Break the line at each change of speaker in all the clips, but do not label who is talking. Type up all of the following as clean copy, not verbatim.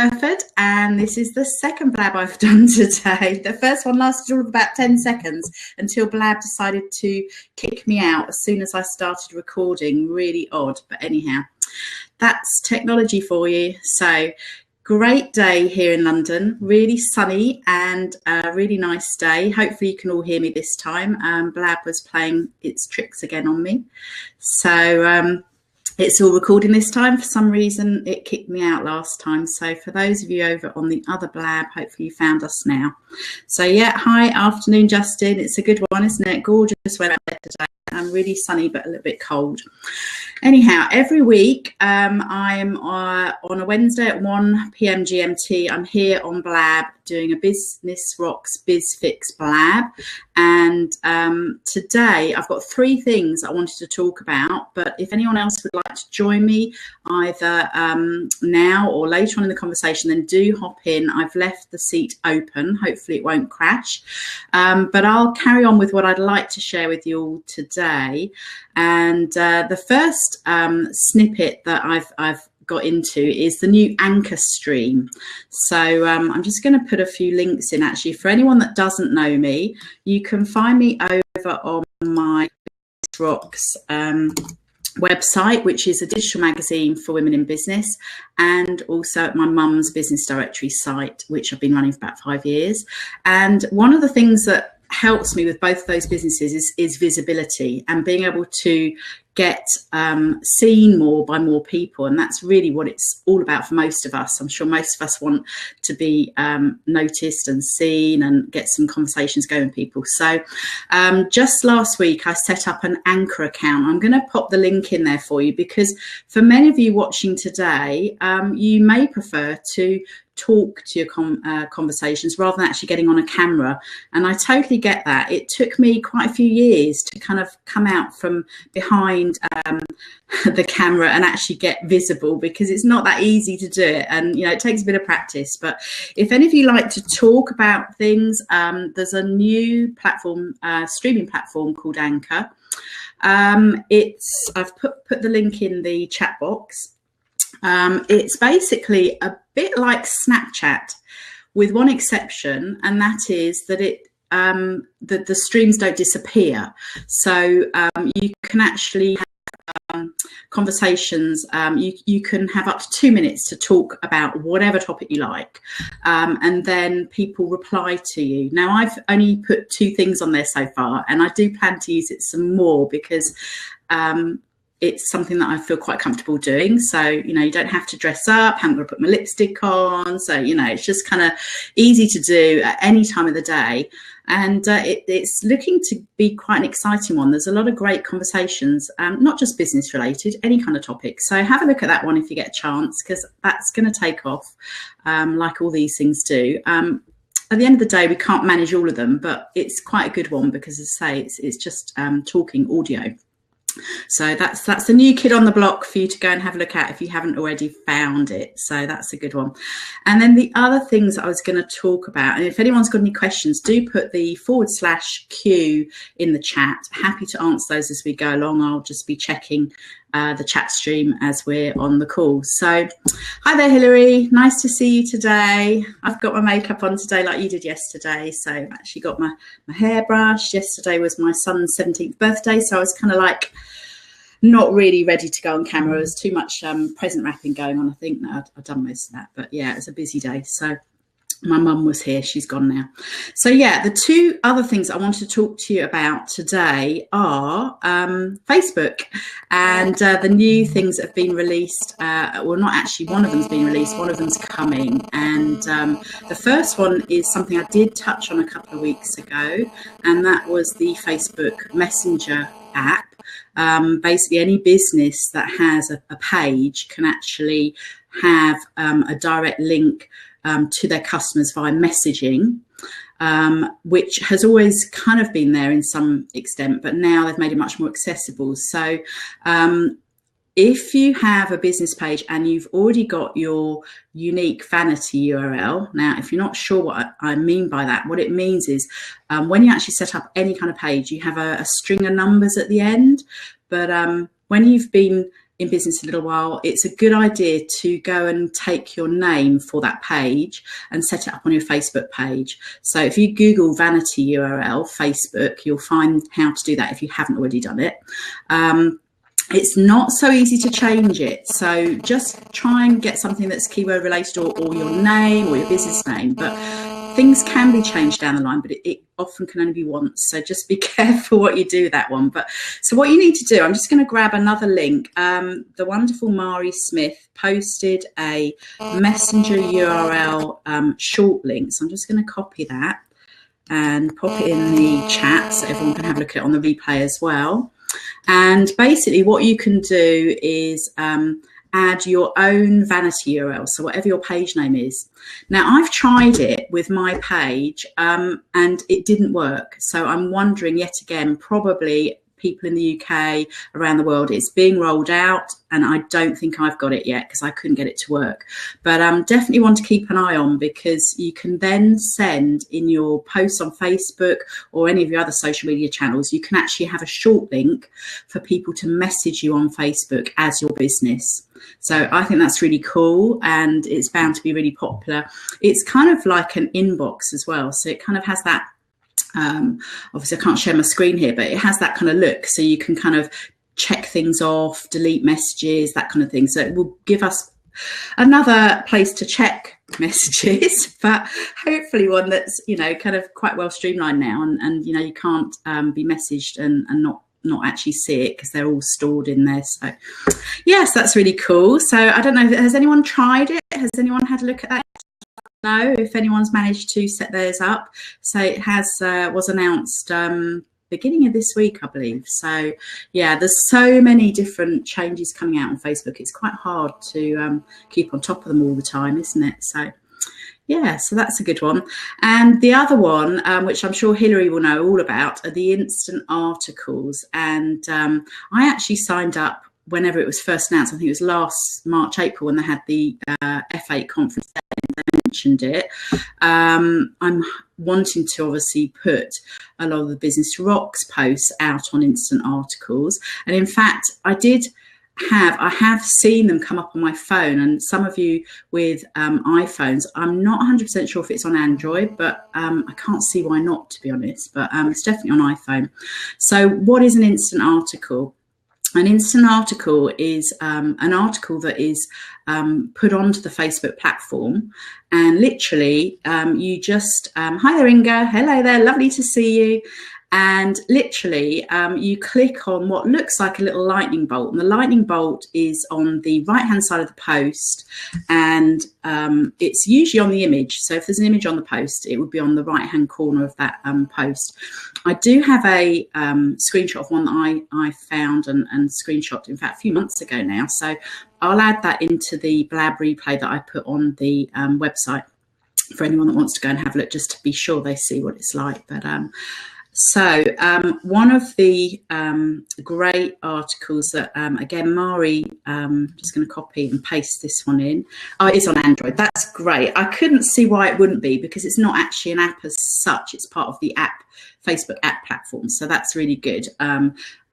Burford, and this is the second Blab I've done today. The first one lasted all of about 10 seconds until Blab decided to kick me out as soon as I started recording. Really odd, but anyhow, that's technology for you. So great day here in London, really sunny and a really nice day. Hopefully you can all hear me this time. Blab was playing its tricks again on me. So it's all recording this time. For some reason, it kicked me out last time. So for those of you over on the other Blab, hopefully you found us now. So yeah, hi, afternoon, Justin. It's a good one, isn't it? Gorgeous weather today. Really sunny, but a little bit cold. Anyhow, every week I'm on a Wednesday at 1 p.m. GMT. I'm here on Blab doing a Business Rocks BizFix Blab. And today I've got 3 things I wanted to talk about. But if anyone else would like to join me either now or later on in the conversation, then do hop in. I've left the seat open. Hopefully it won't crash. But I'll carry on with what I'd like to share with you all today. And the first snippet that I've got into is the new anchor stream. So I'm just going to put a few links in. Actually, for anyone that doesn't know me, you can find me over on my Business Rocks website, which is a digital magazine for women in business, and also at my mum's business directory site, which I've been running for about 5 years. And one of the things that helps me with both of those businesses is visibility and being able to get seen more by more people. And that's really what it's all about for most of us. I'm sure most of us want to be noticed and seen and get some conversations going with people. So just last week, I set up an Anchor account. I'm going to pop the link in there for you because for many of you watching today, you may prefer to talk to your conversations rather than actually getting on a camera. And I totally get that. It took me quite a few years to kind of come out from behind the camera and actually get visible, because it's not that easy to do it. And, you know, it takes a bit of practice. But if any of you like to talk about things, there's a new platform, streaming platform called Anchor. I've put the link in the chat box. It's basically a bit like Snapchat with one exception, and that is that the streams don't disappear. So you can actually have conversations. You can have up to 2 minutes to talk about whatever topic you like, and then people reply to you. Now, I've only put 2 things on there so far, and I do plan to use it some more because it's something that I feel quite comfortable doing. So, you know, you don't have to dress up, haven't got to put my lipstick on. So, you know, it's just kind of easy to do at any time of the day. And it's looking to be quite an exciting one. There's a lot of great conversations, not just business related, any kind of topic. So have a look at that one if you get a chance, because that's going to take off like all these things do. At the end of the day, we can't manage all of them, but it's quite a good one because, as I say, it's just talking audio. So that's the new kid on the block for you to go and have a look at if you haven't already found it. So that's a good one. And then the other things I was going to talk about, and if anyone's got any questions, do put the /Q in the chat. Happy to answer those as we go along. I'll just be checking the chat stream as we're on the call. So hi there, Hilary. Nice to see you today. I've got my makeup on today like you did yesterday. So I've actually got my hairbrush. Yesterday was my son's 17th birthday. So I was kind of like not really ready to go on camera. There was too much present wrapping going on. I think that I've done most of that. But yeah, it was a busy day. So my mum was here, she's gone now. So yeah, the 2 other things I wanted to talk to you about today are Facebook and the new things that have been released. Well, not actually, one of them's been released, one of them's coming. And the first one is something I did touch on a couple of weeks ago, and that was the Facebook Messenger app. Basically, any business that has a page can actually have a direct link to their customers via messaging, which has always kind of been there in some extent, but now they've made it much more accessible. So if you have a business page and you've already got your unique vanity URL, now, if you're not sure what I mean by that, what it means is when you actually set up any kind of page, you have a string of numbers at the end. But when you've been in business a little while, it's a good idea to go and take your name for that page and set it up on your Facebook page. So if you Google vanity URL Facebook, you'll find how to do that if you haven't already done it. It's not so easy to change it, so just try and get something that's keyword related, or your name or your business name. But things can be changed down the line, but it often can only be once, so just be careful what you do with that one. But so what you need to do, I'm just going to grab another link. The wonderful Mari Smith posted a messenger URL short link, so I'm just going to copy that and pop it in the chat so everyone can have a look at it on the replay as well. And basically what you can do is add your own vanity URL, so whatever your page name is. Now, I've tried it with my page and it didn't work. So I'm wondering yet again, probably people in the UK, around the world, it's being rolled out, and I don't think I've got it yet because I couldn't get it to work. But definitely want to keep an eye on, because you can then send in your posts on Facebook or any of your other social media channels, you can actually have a short link for people to message you on Facebook as your business. So I think that's really cool, and it's bound to be really popular. It's kind of like an inbox as well. So it kind of has that, obviously I can't share my screen here, but it has that kind of look. So you can kind of check things off, delete messages, that kind of thing. So it will give us another place to check messages, but hopefully one that's, you know, kind of quite well streamlined now, and you know, you can't be messaged and not actually see it because they're all stored in there. So yes, that's really cool. So I don't know, has anyone tried it? Has anyone had a look at that? No, if anyone's managed to set theirs up. So it has was announced beginning of this week, I believe. So yeah, there's so many different changes coming out on Facebook. It's quite hard to keep on top of them all the time, isn't it? So yeah, so that's a good one. And the other one, which I'm sure Hilary will know all about, are the instant articles. And I actually signed up whenever it was first announced. I think it was last March, April, when they had the F8 conference. They mentioned it. I'm wanting to obviously put a lot of the Business Rocks posts out on instant articles. And in fact, I have seen them come up on my phone, and some of you with iPhones, I'm not 100% sure if it's on Android, but I can't see why not, to be honest, but it's definitely on iPhone. So what is an instant article? An instant article is an article that is put onto the Facebook platform, and literally you just, hi there Inga, hello there, lovely to see you. And literally you click on what looks like a little lightning bolt, and the lightning bolt is on the right hand side of the post, and it's usually on the image. So if there's an image on the post, it would be on the right hand corner of that post. I do have a screenshot of one that I found and screenshot, in fact, a few months ago now. So I'll add that into the Blab replay that I put on the website for anyone that wants to go and have a look, just to be sure they see what it's like. But so one of the great articles that, again, Mari, just going to copy and paste this one in. Oh, it's on Android. That's great. I couldn't see why it wouldn't be, because it's not actually an app as such. It's part of the app, Facebook app platform. So that's really good.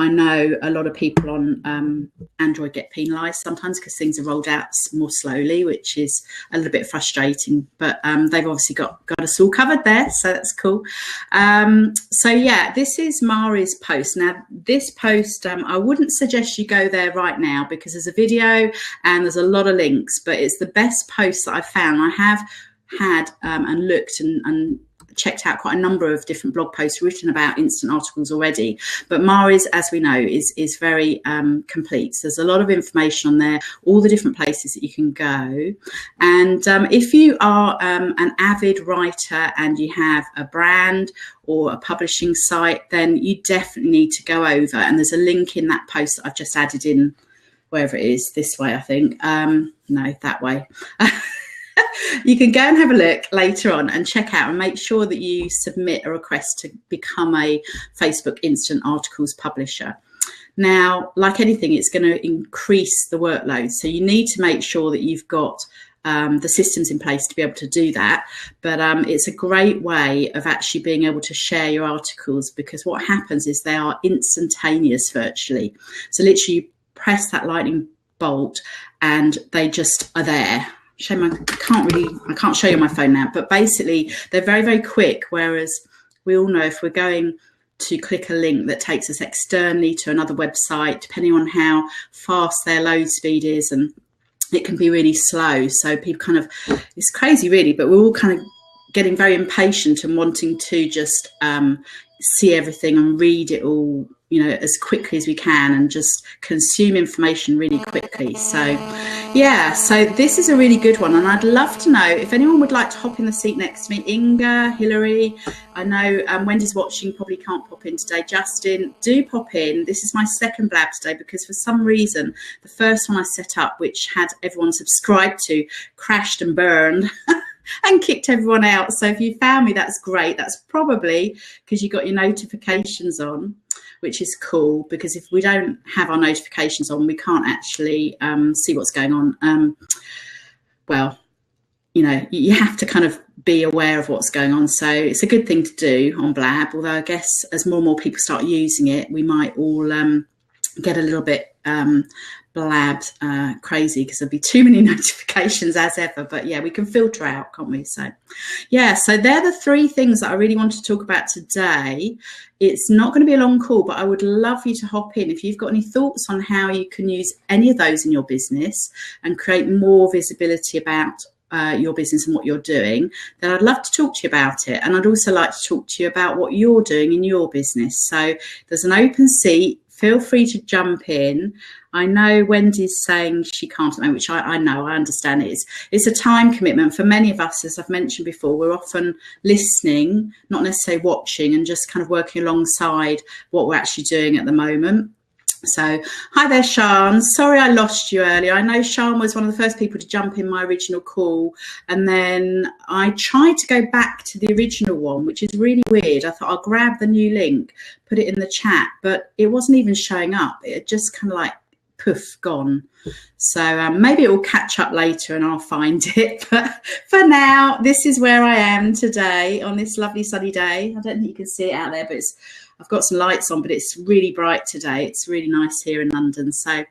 I know a lot of people on Android get penalised sometimes because things are rolled out more slowly, which is a little bit frustrating, but they've obviously got us all covered there, so that's cool. So yeah, this is Mari's post. Now this post, I wouldn't suggest you go there right now because there's a video and there's a lot of links, but it's the best post that I've found. I have had and looked and checked out quite a number of different blog posts written about instant articles already, but Mari's, as we know, is very complete. So there's a lot of information on there, all the different places that you can go. And if you are an avid writer and you have a brand or a publishing site, then you definitely need to go over, and there's a link in that post that I've just added in, wherever it is, this way I think, no, that way. You can go and have a look later on and check out and make sure that you submit a request to become a Facebook Instant Articles publisher. Now, like anything, it's going to increase the workload. So you need to make sure that you've got the systems in place to be able to do that. But it's a great way of actually being able to share your articles, because what happens is they are instantaneous virtually. So literally you press that lightning bolt and they just are there. Shame I can't show you my phone now, but basically they're very, very quick. Whereas we all know if we're going to click a link that takes us externally to another website, depending on how fast their load speed is, and it can be really slow. So people kind of, it's crazy really, but we're all kind of getting very impatient and wanting to just see everything and read it all, you know, as quickly as we can and just consume information really quickly. So yeah, so this is a really good one, and I'd love to know if anyone would like to hop in the seat next to me. Inga, Hilary, I know Wendy's watching, probably can't pop in today. Justin, do pop in. This is my second Blab today because for some reason the first one I set up, which had everyone subscribed to, crashed and burned and kicked everyone out. So if you found me, that's great. That's probably because you got your notifications on, which is cool, because if we don't have our notifications on, we can't actually see what's going on. Well, you know, you have to kind of be aware of what's going on. So it's a good thing to do on Blab, although I guess as more and more people start using it, we might all get a little bit Blab crazy because there'll be too many notifications as ever. But yeah, we can filter out, can't we? So yeah, so they're the three things that I really want to talk about today. It's not going to be a long call, but I would love you to hop in if you've got any thoughts on how you can use any of those in your business and create more visibility about your business and what you're doing. Then I'd love to talk to you about it, and I'd also like to talk to you about what you're doing in your business. So there's an open seat. Feel free to jump in. I know Wendy's saying she can't at the moment, which I know, I understand it is. It's a time commitment for many of us, as I've mentioned before. We're often listening, not necessarily watching, and just kind of working alongside what we're actually doing at the moment. So hi there, Sian. Sorry I lost you earlier. I know Sian was one of the first people to jump in my original call, and then I tried to go back to the original one, which is really weird. I thought I'll grab the new link, put it in the chat, but it wasn't even showing up. It just kind of like poof, gone. So maybe it will catch up later and I'll find it. But for now, this is where I am today on this lovely sunny day. I don't think you can see it out there, but I've got some lights on, but it's really bright today. It's really nice here in London. So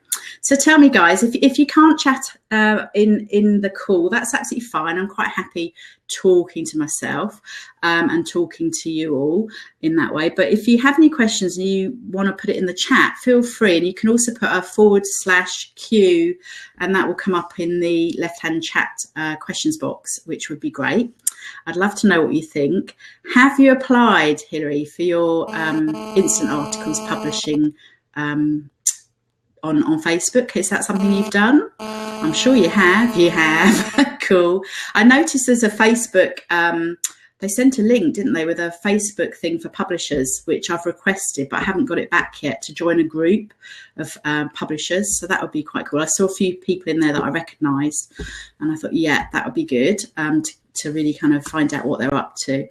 tell me, guys, if you can't chat in the call, that's absolutely fine. I'm quite happy talking to myself and talking to you all in that way. But if you have any questions and you want to put it in the chat, feel free. And you can also put a /Q, and that will come up in the left-hand chat questions box, which would be great. I'd love to know what you think. Have you applied, Hilary, for your instant articles publishing on Facebook? Is that something you've done? I'm sure you have. You have. Cool. I noticed there's a Facebook, they sent a link, didn't they, with a Facebook thing for publishers, which I've requested, but I haven't got it back yet, to join a group of publishers. So that would be quite cool. I saw a few people in there that I recognised, and I thought, yeah, that would be good to really kind of find out what they're up to.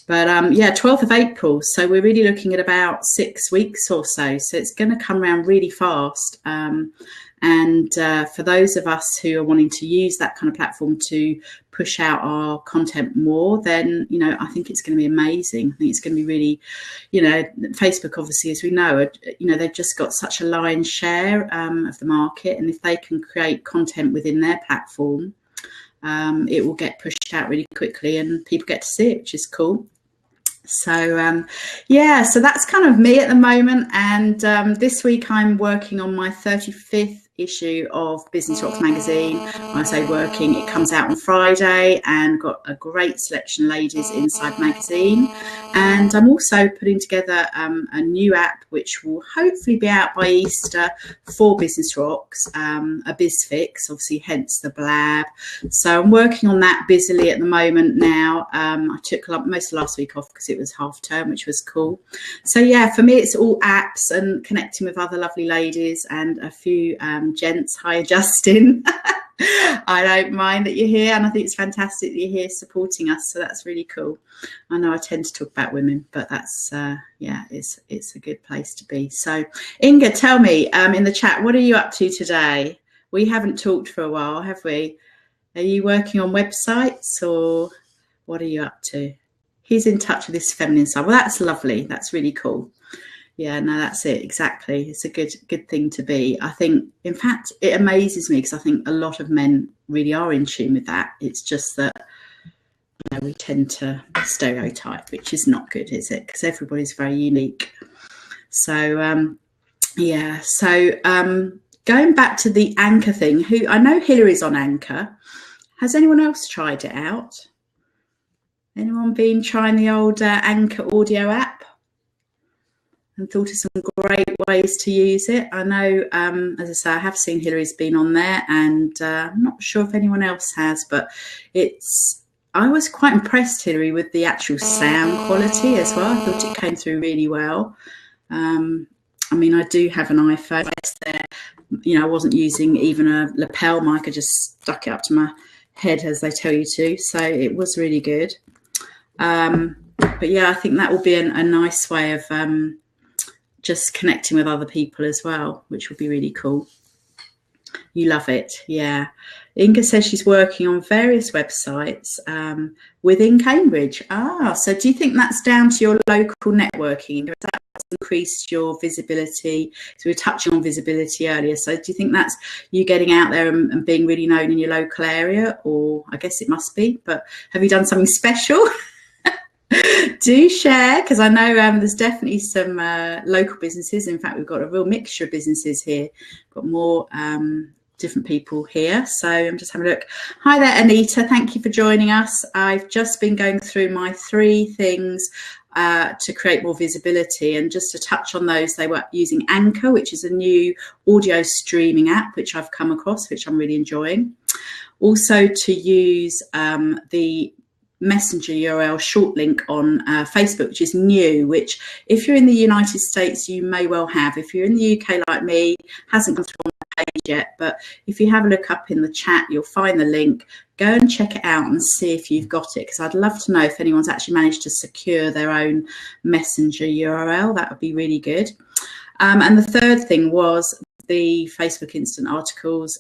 But yeah, 12th of April. So we're really looking at about 6 weeks or so. So it's going to come around really fast. And for those of us who are wanting to use that kind of platform to push out our content more, then, you know, I think it's going to be amazing. I think it's going to be really, you know, Facebook, obviously, as we know, you know, they've just got such a lion's share of the market. And if they can create content within their platform, it will get pushed out really quickly and people get to see it, which is cool. So yeah, so that's kind of me at the moment. And this week I'm working on my 35th issue of Business Rocks magazine. When I say working, it comes out on Friday, and got a great selection of ladies inside magazine. And I'm also putting together a new app which will hopefully be out by Easter for Business Rocks, a BizFix, obviously, hence the Blab. So I'm working on that busily at the moment now. I took most of last week off because it was half term, which was cool. So yeah, for me, it's all apps and connecting with other lovely ladies and a few gents. Hi, Justin. I don't mind that you're here, and I think it's fantastic that you're here supporting us, so that's really cool. I know I tend to talk about women, but that's yeah, it's a good place to be. So Inga, tell me in the chat, what are you up to today? We haven't talked for a while, have we? Are you working on websites, or what are you up to? He's in touch with his feminine side. Well, that's lovely. That's really cool. Yeah, no, that's it. Exactly. It's a good thing to be. I think, in fact, it amazes me because I think a lot of men really are in tune with that. It's just that, you know, we tend to stereotype, which is not good, is it? Because everybody's very unique. So, yeah. So, going back to the Anchor thing, who I know Hillary's on Anchor. Has anyone else tried it out? Anyone been trying the old Anchor audio app and thought of some great ways to use it? I know, as I say, I have seen Hillary's been on there, and I'm not sure if anyone else has, but I was quite impressed, Hillary, with the actual sound quality as well. I thought it came through really well. I mean, I do have an iPhone there. You know, I wasn't using even a lapel mic. I just stuck it up to my head as they tell you to. So it was really good. But yeah, I think that will be a nice way of just connecting with other people as well, which will be really cool. You love it. Yeah. Inga says she's working on various websites within Cambridge. So do you think that's down to your local networking? Has that increased your visibility? So we were touching on visibility earlier. So do you think that's you getting out there and being really known in your local area? Or I guess it must be, but have you done something special? Do share, because I know there's definitely some local businesses. In fact, we've got a real mixture of businesses here. Got more different people here. So I'm just having a look. Hi there, Anita. Thank you for joining us. I've just been going through my 3 things to create more visibility, and just to touch on those, they were using Anchor, which is a new audio streaming app which I've come across, which I'm really enjoying. Also to use the Messenger URL short link on Facebook, which is new, which if you're in the United States you may well have. If you're in the UK like me, hasn't come through on my page yet, but if you have a look up in the chat you'll find the link. Go and check it out and see if you've got it, because I'd love to know if anyone's actually managed to secure their own Messenger URL. That would be really good. And the third thing was the Facebook Instant Articles,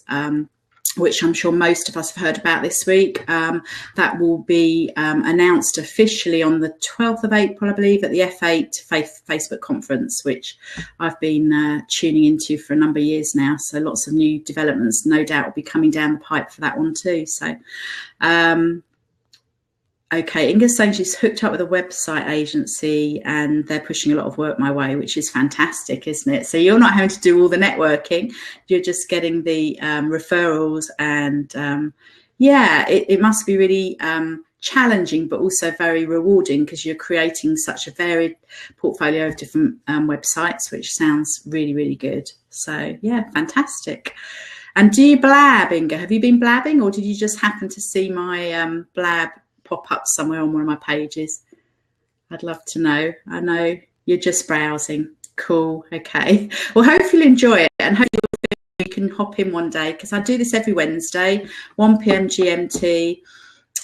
which I'm sure most of us have heard about this week. That will be announced officially on the 12th of April, I believe, at the F8 Facebook conference, which I've been tuning into for a number of years now. So lots of new developments, no doubt, will be coming down the pipe for that one too. So, okay, Inga's saying she's hooked up with a website agency and they're pushing a lot of work my way, which is fantastic, isn't it? So you're not having to do all the networking, you're just getting the referrals, and yeah, it must be really challenging, but also very rewarding, because you're creating such a varied portfolio of different websites, which sounds really, really good. So yeah, fantastic. And do you blab, Inga? Have you been blabbing, or did you just happen to see my Blab pop up somewhere on one of my pages? I'd love to know. I know you're just browsing. Cool. Okay. Well, hopefully you'll enjoy it, and hopefully you can hop in one day, because I do this every Wednesday, 1 p.m. GMT.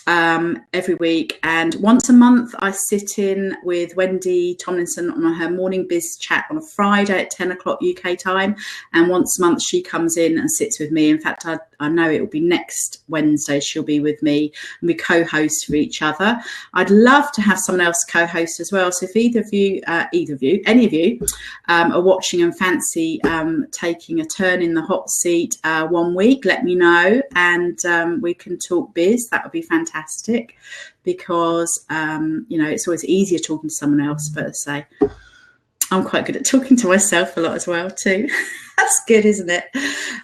Every week, and once a month I sit in with Wendy Tomlinson on her morning biz chat on a Friday at 10 o'clock UK time, and once a month she comes in and sits with me. In fact, I know it will be next Wednesday she'll be with me, and we co-host for each other. I'd love to have someone else co-host as well, so if any of you are watching and fancy taking a turn in the hot seat one week, let me know, and we can talk biz. That would be fantastic, because you know, it's always easier talking to someone else, but say I'm quite good at talking to myself a lot as well too. That's good, isn't it?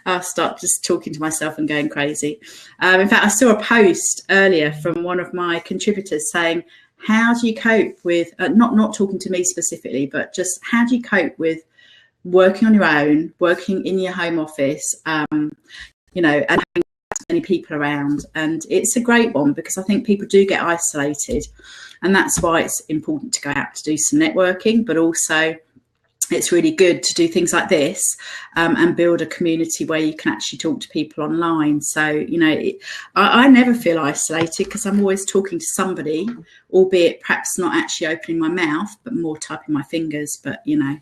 I'll start just talking to myself and going crazy. In fact, I saw a post earlier from one of my contributors saying, how do you cope with not talking to me specifically, but just how do you cope with working on your own, working in your home office, you know, and having many people around? And it's a great one, because I think people do get isolated, and that's why it's important to go out to do some networking, but also it's really good to do things like this and build a community where you can actually talk to people online. So, you know, I never feel isolated, because I'm always talking to somebody, albeit perhaps not actually opening my mouth, but more typing my fingers, but you know.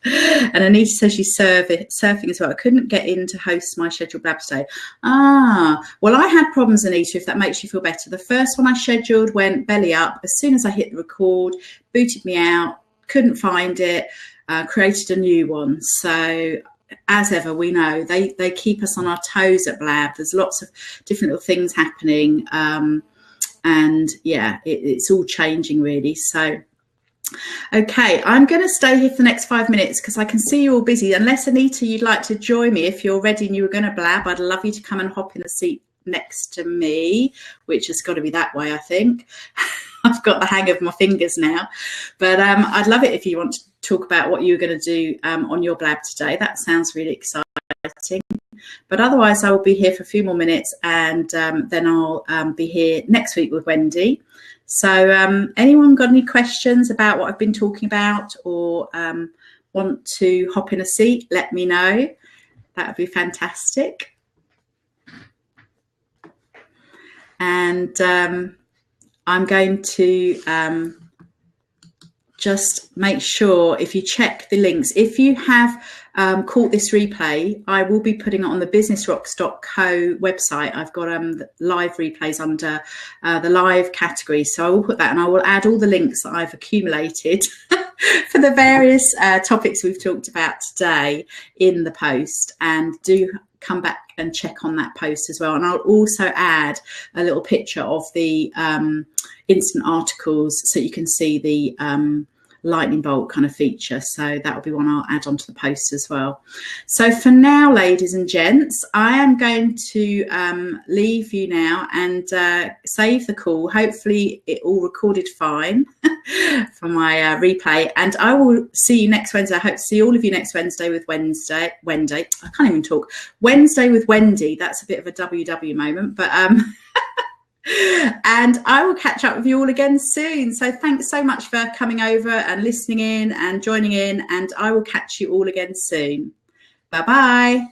And Anita says she's surfing as well. I couldn't get in to host my scheduled Blab today. Well, I had problems, Anita, if that makes you feel better. The first one I scheduled went belly up. As soon as I hit the record, booted me out, couldn't find it, created a new one. So as ever, we know they keep us on our toes at Blab. There's lots of different little things happening, and yeah, it's all changing really. So okay, I'm going to stay here for the next 5 minutes because I can see you're all busy. Unless Anita, you'd like to join me if you're ready and you were going to blab, I'd love you to come and hop in the seat next to me, which has got to be that way, I think. I've got the hang of my fingers now, but I'd love it if you want to talk about what you're going to do on your blab today. That sounds really exciting. But otherwise, I will be here for a few more minutes, and then I'll be here next week with Wendy. So anyone got any questions about what I've been talking about, or want to hop in a seat, let me know. That would be fantastic. And I'm going to just make sure, if you check the links, if you have caught this replay, I will be putting it on the businessrocks.co website. I've got live replays under the live category. So I will put that, and I will add all the links that I've accumulated for the various topics we've talked about today in the post, and do come back and check on that post as well. And I'll also add a little picture of the instant articles so you can see the lightning bolt kind of feature. So that will be one I'll add onto the post as well. So for now, ladies and gents, I am going to leave you now and save the call. Hopefully it all recorded fine for my replay, and I will see you next Wednesday. I hope to see all of you next Wednesday with Wendy. I can't even talk. Wednesday with Wendy. That's a bit of a WW moment, but and I will catch up with you all again soon. So thanks so much for coming over and listening in and joining in, and I will catch you all again soon. Bye bye.